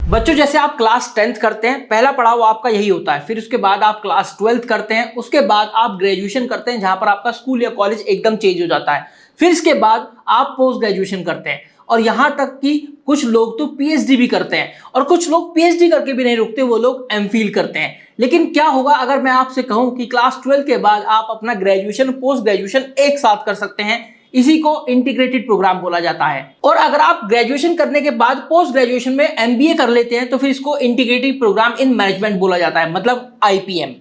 बच्चों जैसे आप क्लास 10th करते हैं, पहला पड़ाव आपका यही होता है। फिर उसके बाद आप क्लास 12th करते हैं, उसके बाद आप ग्रेजुएशन करते हैं जहां पर आपका स्कूल या कॉलेज एकदम चेंज हो जाता है। फिर इसके बाद आप पोस्ट ग्रेजुएशन करते हैं और यहां तक कि कुछ लोग तो पीएचडी भी करते हैं और कुछ लोग पीएचडी करके भी नहीं रुकते, वो लोग एमफिल करते हैं। लेकिन क्या होगा अगर मैं आपसे कहूं कि क्लास 12 के बाद आप अपना ग्रेजुएशन पोस्ट ग्रेजुएशन एक साथ कर सकते हैं? इसी को इंटीग्रेटेड प्रोग्राम बोला जाता है। और अगर आप ग्रेजुएशन करने के बाद पोस्ट ग्रेजुएशन में एमबीए कर लेते हैं तो फिर इसको इंटीग्रेटेड प्रोग्राम इन मैनेजमेंट बोला जाता है, मतलब आईपीएम।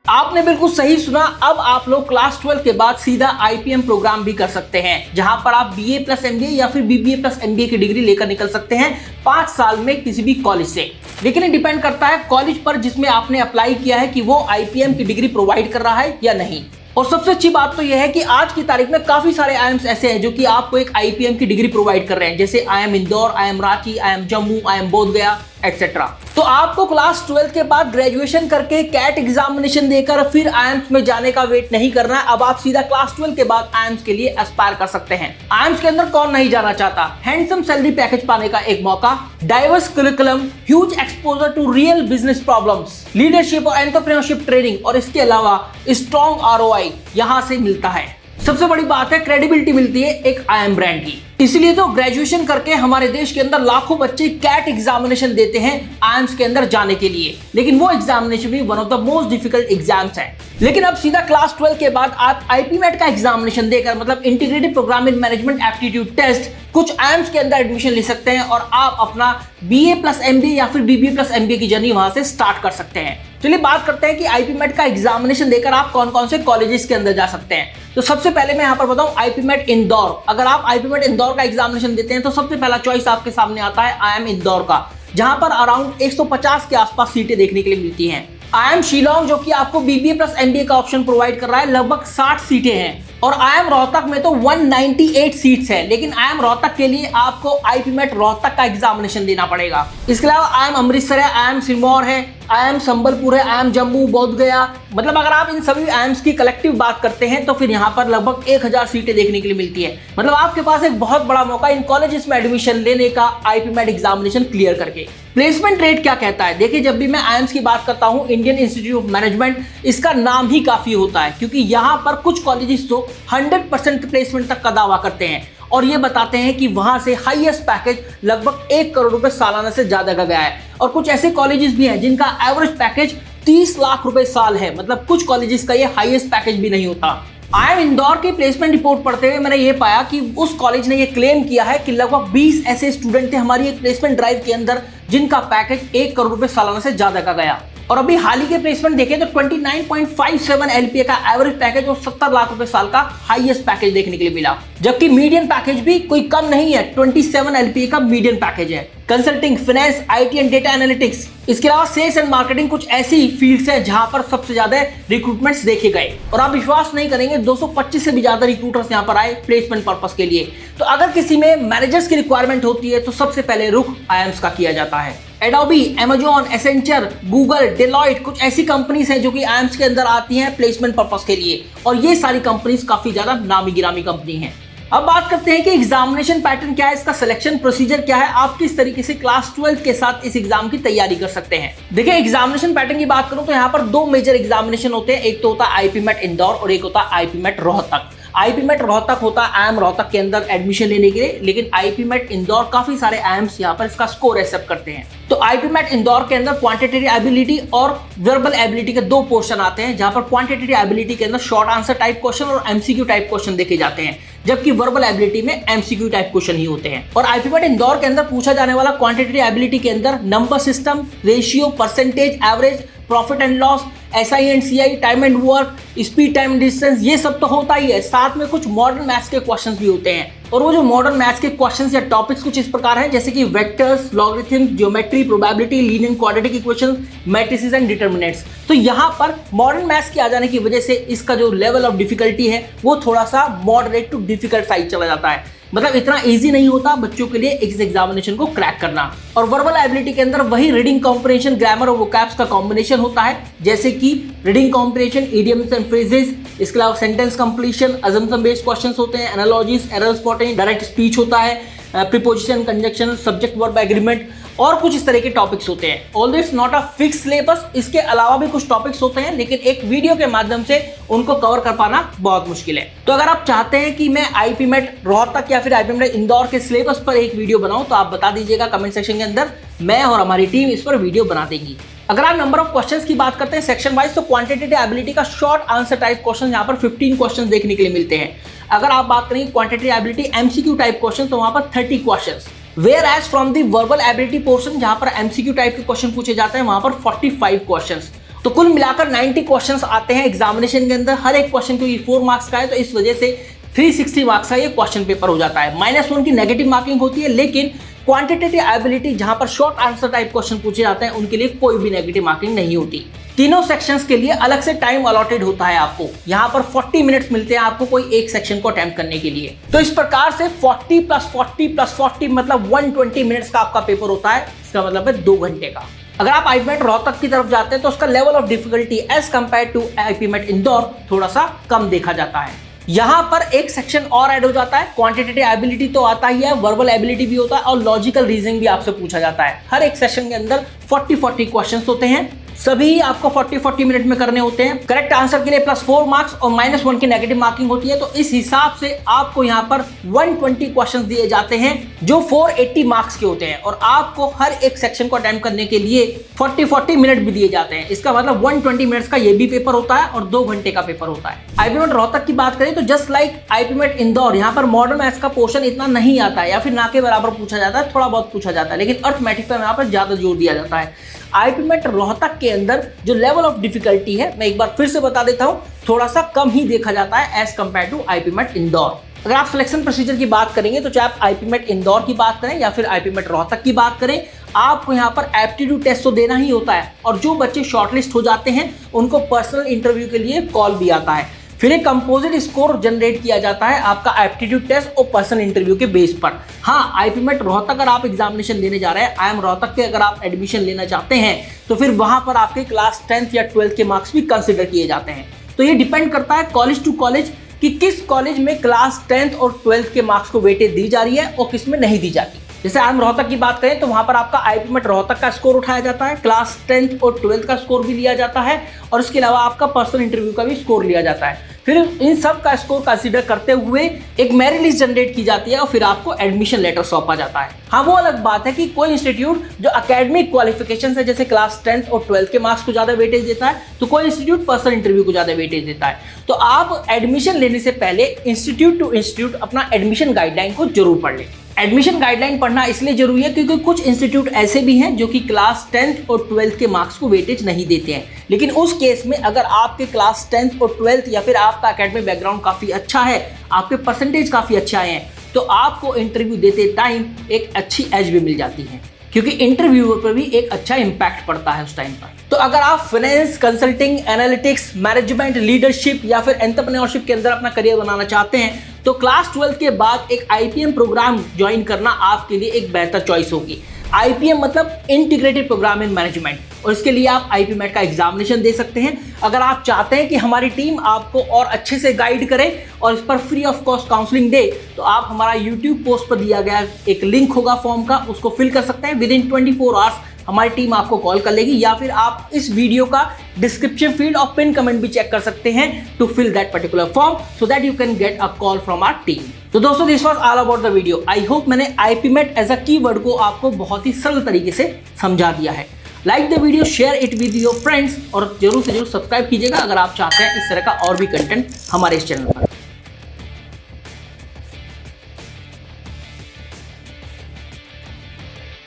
आपने बिल्कुल सही सुना। अब आप लोग क्लास 12 के बाद सीधा आईपीएम प्रोग्राम भी कर सकते हैं, जहां पर आप बीए प्लस एमबीए या फिर बीबीए प्लस एमबीए की डिग्री लेकर निकल सकते हैं 5 साल में किसी भी कॉलेज से। लेकिन ये डिपेंड करता है कॉलेज पर जिसमें आपने अप्लाई किया है कि वो आईपीएम की डिग्री प्रोवाइड कर रहा है या नहीं। और सबसे अच्छी बात तो यह है कि आज की तारीख में काफी सारे आईएम्स ऐसे हैं जो कि आपको एक आईपीएम की डिग्री प्रोवाइड कर रहे हैं, जैसे IIM Indore, IIM Ranchi, IIM Jammu, IIM Bodhgaya etcetera. तो आपको क्लास 12 के बाद ग्रेजुएशन करके कैट एग्जामिनेशन देकर फिर आईएम्स में जाने का वेट नहीं करना है। अब आप सीधा क्लास 12 के बाद आईएम्स के लिए एस्पायर कर सकते हैं। आईएम्स के अंदर कौन नहीं जाना चाहता? हैंडसम सैलरी पैकेज पाने का एक मौका, diverse curriculum, huge exposure to real business problems, leadership और एंटरप्रेन्योरशिप ट्रेनिंग और इसके अलावा स्ट्रॉन्ग आरओआई यहां से मिलता है। सबसे बड़ी बात है क्रेडिबिलिटी मिलती है एक आईएम ब्रांड की। इसलिए तो ग्रेजुएशन करके हमारे देश के अंदर लाखों बच्चे कैट एग्जामिनेशन देते हैं आईएम्स के अंदर जाने के लिए, लेकिन वो एग्जामिनेशन भी one of the most difficult exams है। लेकिन अब सीधा क्लास 12 के बाद आप आईपीमेट का एग्जामिनेशन देकर, मतलब integrated program in management aptitude test, कुछ आईएम्स के अंदर एडमिशन ले सकते हैं और आप अपना बीए प्लस एमबीए या फिर बीबीए प्लस एमबीए की जर्नी वहां से स्टार्ट कर सकते हैं। चलिए बात करते हैं कि आईपीमेट का एग्जामिनेशन देकर आप कौन कौन से कॉलेजेस के अंदर जा सकते हैं। तो सबसे पहले मैं यहां पर बताऊं आईपीमेट इंदौर। अगर आप आईपीमेट इंदौर का एग्जामिनेशन देते हैं तो सबसे पहला चॉइस आपके सामने आता है आईएम इंदौर का, जहां पर अराउंड 150 के आसपास सीटें देखने के लिए मिलती हैं। आईएम शिलोंग जो कि आपको बीबीए प्लस एमबीए का ऑप्शन प्रोवाइड कर रहा है, लगभग 60 सीटें हैं। और आईएम रोहतक में तो 198 सीट्स है, लेकिन आईएम रोहतक के लिए आपको आईपीमेट रोहतक का एग्जामिनेशन देना पड़ेगा। इसके अलावा आईएम अमृतसर है, आईएम सिरमौर है, आईएम संबलपुर है, आईएम जम्मू, बोधगया, मतलब अगर आप इन सभी आईएम्स की कलेक्टिव बात करते हैं तो फिर यहाँ पर लगभग 1000 सीटें देखने के लिए मिलती है। मतलब आपके पास एक बहुत बड़ा मौका इन कॉलेजेस में एडमिशन लेने का आईपीमेट एग्जामिनेशन क्लियर करके। प्लेसमेंट रेट क्या कहता है? देखिए, जब भी मैं आईएम्स की बात करता हूँ, इंडियन इंस्टीट्यूट ऑफ मैनेजमेंट, इसका नाम ही काफी होता है क्योंकि यहाँ पर कुछ कॉलेजेस तो 100% प्लेसमेंट तक का दावा करते हैं और ये बताते हैं कि वहां से हाईएस्ट पैकेज लगभग 1 करोड़ रुपए सालाना से ज्यादा का गया है। और कुछ ऐसे कॉलेजेस भी हैं जिनका एवरेज पैकेज 30 लाख रुपए साल है, मतलब कुछ कॉलेजेस का ये हाईएस्ट पैकेज भी नहीं होता। आईएम इंदौर की प्लेसमेंट रिपोर्ट पढ़ते हुए मैंने ये पाया कि उस कॉलेज ने ये क्लेम किया है कि लगभग 20 ऐसे स्टूडेंट थे हमारी एक प्लेसमेंट ड्राइव के अंदर जिनका पैकेज 1 करोड़ रुपए सालाना से ज्यादा का गया। और अभी हाल ही के प्लेसमेंट देखें तो 29.57 एलपीए का एवरेज पैकेज और 70 लाख रुपए साल का हाईएस्ट पैकेज देखने के लिए मिला, जबकि मीडियन पैकेज भी कोई कम नहीं है, 27 एलपीए का मीडियन पैकेज है। Consulting, finance, IT and data analytics, इसके अलावा सेल्स एंड मार्केटिंग कुछ ऐसी फील्ड्स हैं जहां पर सबसे ज्यादा रिक्रूटमेंट्स देखे गए। और आप विश्वास नहीं करेंगे, 225 से भी ज्यादा रिक्रूटर्स यहां पर आए प्लेसमेंट पर्पस के लिए। तो अगर किसी में मैनेजर्स की रिक्वायरमेंट होती है तो सबसे पहले रुख आईएम्स का किया जाता है। Adobe, Amazon, Accenture, Google, Deloitte, कुछ ऐसी कंपनीज हैं जो कि आईएम्स के अंदर आती हैं प्लेसमेंट पर्पस के लिए, और ये सारी कंपनीज काफी ज्यादा नामी गिरामी कंपनी हैं। अब बात करते हैं कि एग्जामिनेशन पैटर्न क्या है, इसका सिलेक्शन प्रोसीजर क्या है, आप किस तरीके से क्लास 12 के साथ इस एग्जाम की तैयारी कर सकते हैं। देखिए, एग्जामिनेशन पैटर्न की बात करूं तो यहाँ पर 2 मेजर एग्जामिनेशन होते हैं, एक तो होता है आईपीमेट इंदौर और एक होता है आईपीमेट रोहतक। आईपीमेट रोहतक होता है आईएम रोहतक के अंदर एडमिशन लेने के लिए, लेकिन आईपीमेट इंदौर काफी सारे आईएम्स यहाँ पर इसका स्कोर एक्सेप्ट करते हैं। तो आईपीमेट इंदौर के अंदर क्वांटिटेटिव एबिलिटी और वर्बल एबिलिटी के 2 पोर्शन आते हैं, जहां पर क्वांटिटेटिव एबिलिटी के अंदर शॉर्ट आंसर टाइप क्वेश्चन और एमसीक्यू टाइप क्वेश्चन देखे जाते हैं, जबकि वर्बल एबिलिटी में एमसीक्यू टाइप क्वेश्चन ही होते हैं। और आईपीमेट इंदौर के अंदर पूछा जाने वाला क्वांटिटेटिव एबिलिटी के अंदर number system, ratio, percentage, average, profit and loss, SI and CI, time and work, speed, time, distance, ये सब तो होता ही है। साथ में कुछ मॉडर्न मैथ्स के क्वेश्चंस भी होते हैं, और वो जो मॉडर्न मैथ्स के क्वेश्चंस या टॉपिक्स कुछ इस प्रकार हैं, जैसे कि vectors, logarithm, geometry, probability, linear quadratic equation, matrices and determinants. तो यहाँ पर मॉडर्न मैथ्स के आ जाने की वजह से इसका जो लेवल ऑफ डिफिकल्टी है वो थोड़ा सा मॉडरेट टू डिफिकल्ट साइड चला जाता है, मतलब इतना इजी नहीं होता बच्चों के लिए इस एग्जामिनेशन को क्रैक करना। और वर्बल एबिलिटी के अंदर वही रीडिंग कॉम्प्रिहेंशन, ग्रामर और वोकैब्स का कॉम्बिनेशन होता है, जैसे कि reading comprehension, idioms and phrases, इसके अलावा sentence completion, assumption based questions होते हैं, analogies, error spotting, direct speech होता है, preposition, conjunction, subject verb agreement और कुछ इस तरह के टॉपिक्स होते हैं। Although it's not a fix syllabus, इसके अलावा भी कुछ टॉपिक्स होते हैं, लेकिन एक वीडियो के माध्यम से उनको कवर कर पाना बहुत मुश्किल है। तो अगर आप चाहते हैं कि मैं आईपीमेट रोहतक या फिर आईपीमेट इंदौर के सिलेबस पर एक वीडियो बनाऊं, तो आप बता दीजिएगा कमेंट सेक्शन के अंदर, मैं और हमारी टीम इस पर वीडियो बना देगी। अगर आप नंबर ऑफ क्वेश्चंस की बात करते हैं सेक्शन वाइज, तो क्वांटिटेटिव एबिलिटी का शॉर्ट आंसर टाइप क्वेश्चन यहाँ पर 15 क्वेश्चन देखने के लिए मिलते हैं। अगर आप बात करेंगे quantitative ability MCQ type question, तो वहां पर 30 questions, whereas from the verbal ability portion जहां पर एमसीक्यू टाइप के क्वेश्चन पूछे जाते हैं, वहां पर 45 क्वेश्चंस। तो कुल मिलाकर 90 क्वेश्चंस आते हैं एग्जामिनेशन के अंदर। हर एक क्वेश्चन क्योंकि 4 मार्क्स का है, तो इस वजह से 360 मार्क्स का ये क्वेश्चन पेपर हो जाता है। -1 की नेगेटिव मार्किंग होती है, लेकिन क्वांटिटेटिव एबिलिटी जहां पर शॉर्ट आंसर टाइप क्वेश्चन पूछे जाते हैं, उनके लिए कोई भी नेगेटिव मार्किंग नहीं होती। तीनों सेक्शंस के लिए अलग से टाइम अलॉटेड होता है आपको। यहाँ पर 40 मिनट्स मिलते हैं आपको कोई एक सेक्शन को अटेम्प्ट करने के लिए। तो इस प्रकार से 40 + 40 + 40 मतलब 120 मिनट्स का आपका पेपर होता है। इसका मतलब है 2 घंटे का। अगर आप आईपीमेट रोहतक की तरफ जाते हैं, तो उसका level of difficulty as compare to IPMAT Indore थोड़ा सा कम देखा जाता है। यहाँ पर एक सेक्शन और ऐड हो जाता है। क्वांटिटेटिव एबिलिटी तो आता ही है, वर्बल एबिलिटी भी होता है और लॉजिकल रीजनिंग भी आपसे पूछा जाता है। हर एक सेशन के अंदर 40 क्वेश्चंस होते हैं, सभी आपको 40 मिनट में करने होते हैं। करेक्ट आंसर के लिए +4 मार्क्स और -1 की नेगेटिव मार्किंग होती है। तो इस हिसाब से आपको यहाँ पर 120 क्वेश्चंस दिए जाते हैं जो 480 मार्क्स के होते हैं, और आपको हर एक सेक्शन को अटेम्प्ट करने के लिए 40 मिनट भी दिए जाते हैं। इसका मतलब 120 मिनट्स का ये भी पेपर होता है और 2 घंटे का पेपर होता है। आईपीमेट रोहतक की बात करें तो जस्ट लाइक आईपीमेट इंदौर, यहाँ पर मॉडर्न मैथ्स का पोर्शन इतना नहीं आता है या फिर ना के बराबर पूछा जाता है, थोड़ा बहुत पूछा जाता है, लेकिन अर्थमेटिक पर यहाँ पर ज्यादा जोर दिया जाता है। आईपीमेट रोहतक के अंदर जो लेवल ऑफ डिफिकल्टी है, मैं एक बार फिर से बता देता हूं, थोड़ा सा कम ही देखा जाता है as compare to IPMAT Indore. अगर आप सिलेक्शन प्रोसीजर की बात करेंगे, तो चाहे आप आईपीमेट इंदौर की बात करें या फिर आईपीमेट रोहतक की बात करें, आपको यहाँ पर एप्टीट्यूड टेस्ट तो देना ही होता है, और जो बच्चे शॉर्टलिस्ट हो जाते हैं उनको पर्सनल इंटरव्यू के लिए कॉल भी आता है। फिर एक कंपोजिट स्कोर जनरेट किया जाता है आपका एप्टीट्यूड टेस्ट और पर्सनल इंटरव्यू के बेस पर। हाँ, आईपीमेट रोहतक अगर आप एग्जामिनेशन देने जा रहे हैं, आईएम रोहतक के अगर आप एडमिशन लेना चाहते हैं, तो फिर वहां पर आपके क्लास 10th या 12th के मार्क्स भी कंसिडर किए जाते हैं। तो ये डिपेंड करता है कॉलेज टू कॉलेज कि किस कॉलेज में क्लास 10th और 12th के मार्क्स को वेटेज दी जा रही है और किस में नहीं दी जाती। जैसे आईएम रोहतक की बात करें तो वहां पर आपका आईपीमेट रोहतक का स्कोर उठाया जाता है, क्लास 10th और 12th का स्कोर भी लिया जाता है, और इसके अलावा आपका पर्सनल इंटरव्यू का भी स्कोर लिया जाता है। फिर इन सब का स्कोर कंसीडर करते हुए एक मेरिट लिस्ट जनरेट की जाती है और फिर आपको एडमिशन लेटर सौंपा जाता है। हाँ, वो अलग बात है कि कोई इंस्टीट्यूट जो एकेडमिक क्वालिफिकेशन है, जैसे क्लास 10th और 12th के मार्क्स को ज़्यादा वेटेज देता है, तो कोई इंस्टीट्यूट पर्सनल इंटरव्यू को ज़्यादा वेटेज देता है। तो आप एडमिशन लेने से पहले इंस्टीट्यूट टू इंस्टीट्यूट अपना एडमिशन गाइडलाइन को जरूर पढ़ लें। एडमिशन गाइडलाइन पढ़ना इसलिए जरूरी है क्योंकि कुछ इंस्टीट्यूट ऐसे भी हैं जो कि क्लास 10th और 12th के मार्क्स को वेटेज नहीं देते हैं, लेकिन उस केस में अगर आपके क्लास 10th और 12th या फिर आपका एकेडमिक बैकग्राउंड काफ़ी अच्छा है, आपके परसेंटेज काफ़ी अच्छा है, तो आपको इंटरव्यू देते टाइम एक अच्छी एज भी मिल जाती है, क्योंकि इंटरव्यूअर पर भी एक अच्छा इंपैक्ट पड़ता है उस टाइम पर। तो अगर आप finance, consulting, analytics, management, leadership या फिर एंटरप्रेन्योरशिप के अंदर अपना करियर बनाना चाहते हैं, तो क्लास 12 के बाद एक आईपीएम प्रोग्राम ज्वाइन करना आपके लिए एक बेहतर चॉइस होगी। आईपीएम मतलब इंटीग्रेटेड प्रोग्राम इन मैनेजमेंट, और इसके लिए आप आईपीमेट का एग्जामिनेशन दे सकते हैं। अगर आप चाहते हैं कि हमारी टीम आपको और अच्छे से गाइड करे और इस पर फ्री ऑफ कॉस्ट काउंसलिंग दे, तो आप हमारा यूट्यूब पोस्ट पर दिया गया एक लिंक होगा फॉर्म का, उसको फिल कर सकते हैं। विदिन 24 आवर्स हमारी टीम आपको कॉल कर लेगी, या फिर आप इस वीडियो का डिस्क्रिप्शन फील्ड और पिन कमेंट भी चेक कर सकते हैं to fill that particular form, so that you can get a call from our team. तो दोस्तों, this was all about the video. I hope मैंने आईपीमेट एज अ कीवर्ड को आपको बहुत ही सरल तरीके से समझा दिया है। Like the video, share it with your friends, और जरूर से जरूर सब्सक्राइब कीजिएगा अगर आप चाहते हैं इस तरह का और भी कंटेंट हमारे इस चैनल पर।